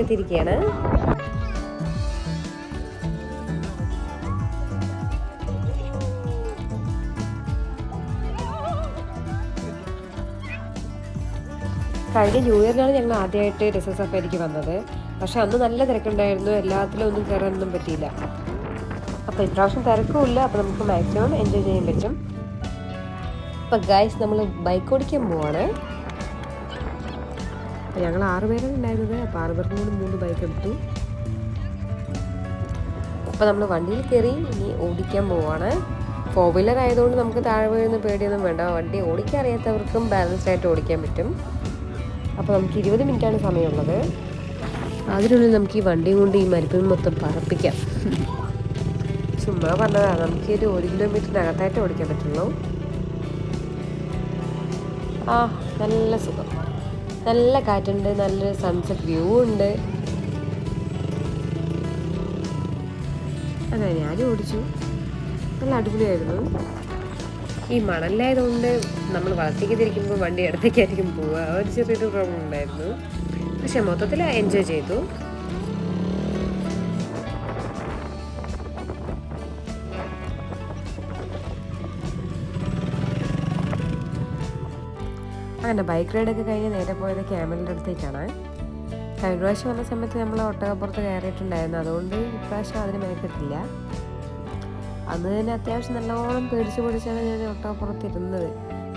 എത്തിയിരിക്കുകയാണ്. കഴിഞ്ഞ ന്യൂ ഇയറിനാണ് ഞങ്ങൾ ആദ്യമായിട്ട് രസ സഫാരിക്ക് വന്നത്. പക്ഷെ അന്ന് നല്ല തിരക്കുണ്ടായിരുന്നു, എല്ലാത്തിലും ഒന്നും കയറാനൊന്നും പറ്റിയില്ല. അപ്പോൾ ഇപ്രാവശ്യം തിരക്കുമില്ല, അപ്പോൾ നമുക്ക് മാക്സിമം എൻജോയ് ചെയ്യാൻ പറ്റും. അപ്പോൾ ഗൈസ് നമ്മൾ ബൈക്ക് ഓടിക്കാൻ പോവാണ്. അപ്പോൾ ഞങ്ങൾ 6 പേരാണ് ഉണ്ടായിരുന്നത്. അപ്പോൾ 6 പേർക്കും കൂടി 3 ബൈക്ക് എടുത്തു. അപ്പോൾ നമ്മൾ വണ്ടിയിൽ കയറി ഇനി ഓടിക്കാൻ പോവാണ്. 4 വീലർ ആയതുകൊണ്ട് നമുക്ക് താഴെ വീഴുന്ന പേടിയൊന്നും വേണ്ട. വണ്ടി ഓടിക്കാൻ അറിയാത്തവർക്കും ബാലൻസ് ആയിട്ട് ഓടിക്കാൻ പറ്റും. അപ്പോൾ നമുക്ക് 20 മിനിറ്റാണ് സമയമുള്ളത്. അതിനുള്ളിൽ നമുക്ക് ഈ വണ്ടിയും കൊണ്ട് ഈ മരുഭൂമി മൊത്തം പറപ്പിക്കാം. ചുമ്മാ പറഞ്ഞതാണ്, നമുക്ക് ഒരു 1 കിലോമീറ്ററിനകത്തായിട്ട് ഓടിക്കാൻ പറ്റുള്ളൂ. നല്ല സുഖം, നല്ല കാറ്റുണ്ട്, നല്ലൊരു സൺസെറ്റ് വ്യൂ ഉണ്ട്. അതെ, ഞാനും ഓടിച്ചു, നല്ല അടിപൊളിയായിരുന്നു. ഈ മണലായതുകൊണ്ട് നമ്മൾ വളർത്തേക്ക് തിരിക്കുമ്പോൾ വണ്ടി ഇടത്തേക്കായിരിക്കും പോവുക. ഒരു ചെറിയൊരു പ്രോബ്ലം ഉണ്ടായിരുന്നു. പക്ഷെ മൊത്തത്തിൽ എൻജോയ് ചെയ്തു. അങ്ങനെ ബൈക്ക് റൈഡൊക്കെ കഴിഞ്ഞ് നേരെ പോയത് ക്യാമലിൻ്റെ അടുത്തേക്കാണ്. കഴിഞ്ഞ പ്രാവശ്യം വന്ന സമയത്ത് നമ്മൾ ഒട്ടകപ്പുറത്ത് കയറിയിട്ടുണ്ടായിരുന്നു. അതുകൊണ്ട് ഇപ്രാവശ്യം അതിന് മെനക്കെട്ടില്ല. അന്ന് തന്നെ അത്യാവശ്യം നല്ലോണം പേടിച്ചാണ് ഞാൻ ഒട്ടകപ്പുറത്ത് ഇരുന്നത്.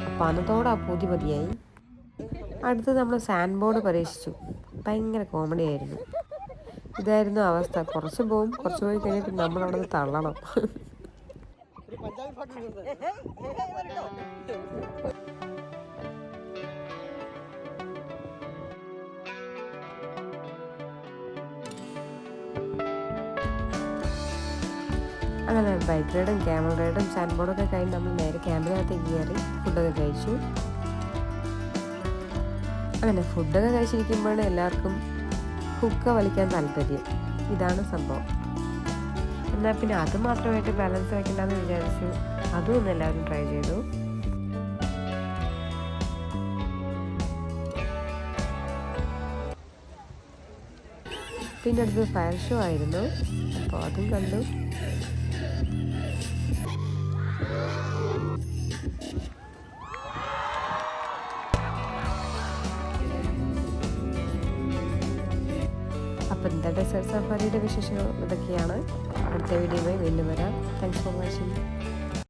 അപ്പോൾ അന്നത്തോടെ ആ പൂതി മതിയായി. അടുത്ത് നമ്മൾ സാൻഡ് ബോർഡ് പരീക്ഷിച്ചു. ഭയങ്കര കോമഡി ആയിരുന്നു. ഇതായിരുന്നു അവസ്ഥ. കുറച്ച് പോയി കഴിഞ്ഞിട്ട് നമ്മളവിടെ നിന്ന് തള്ളണം. അങ്ങനെ ബൈക്ക് റൈഡും ക്യാമൽ റൈഡും സാൻഡ് ബോർഡൊക്കെ കഴിഞ്ഞ് നമ്മൾ നേരെ ക്യാമ്പിനകത്തേക്ക് കയറി ഫുഡൊക്കെ കഴിച്ചു. അങ്ങനെ ഫുഡൊക്കെ കഴിച്ചിരിക്കുമ്പോഴാണ് എല്ലാവർക്കും ഹുക്ക വലിക്കാൻ താല്പര്യം. ഇതാണ് സംഭവം. എന്നാൽ പിന്നെ അത് മാത്രമായിട്ട് ബാലൻസ് വയ്ക്കണ്ടെന്ന് വിചാരിച്ചു. അതും ഒന്ന് എല്ലാവരും ട്രൈ ചെയ്തു. പിന്നെ അടുത്ത് ഫയർ ഷോ ആയിരുന്നു. അപ്പോൾ അതും കണ്ടു. അപ്പം ഇന്നത്തെ ഡെസേർട്ട് സഫാരിയുടെ വിശേഷങ്ങൾ ഇതൊക്കെയാണ്. അടുത്ത വീഡിയോയുമായി വീണ്ടും വരാം. Thanks for watching.